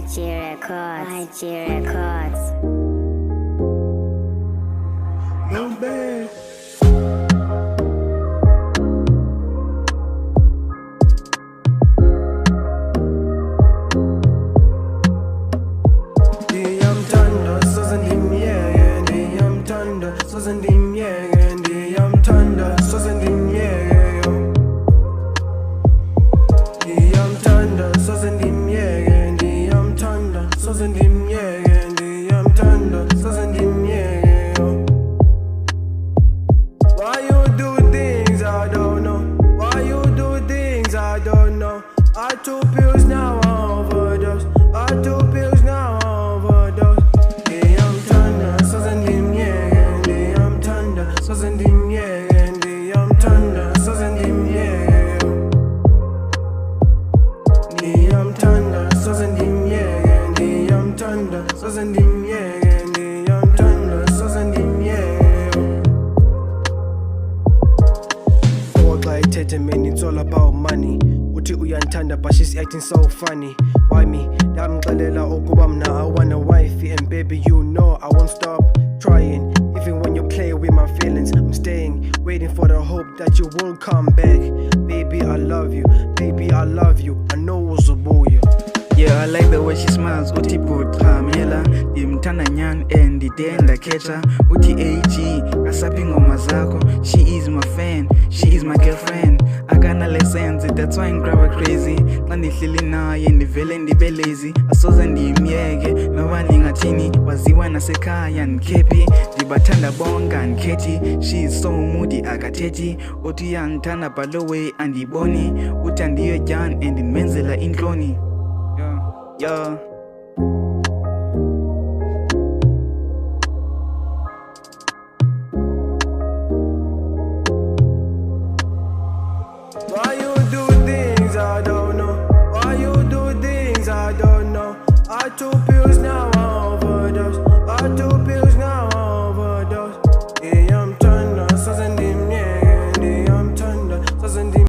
YG Records. No bad. Why you do things I don't know? Why you do things I don't know? I 2 pills now overdose. I 2 pills now overdose. I'm thunder, so sending yeah. I'm thunder, so sending yeah. I'm thunder, so sending yeah. I'm thunder, so sending yeah. I'm thunder, so sending yeah. I'm thunder, so sending yeah. Man, it's all about money. Uthi uyantanda but she's acting so funny. Why me? Damgalela ukuba mna I want a wifey, and baby you know I won't stop trying. Even when you play with my feelings, I'm staying, waiting for the hope that you will come back. Baby I love you, baby I love you. I know uzobuya. Yeah, I like the way she smiles. Uti puthamela dimthanda nyani and ndidenda catcher. Uti AG kasaphi ngoma zakho. She is my fan, she is my girlfriend. Akana lessons, that's why I grab her crazy. Xa ndihleli naye ndivele ndibe lazy. Asoze ndimyeke noba ningathini, waziwa nasekhaya ndikephi. Ndibathanda bonke andikhethi. She is so moody akathethi. Uthi uyandithanda but the way andiyiboni. Uthi andiyotyani and ndimenzela intloni. Yeah.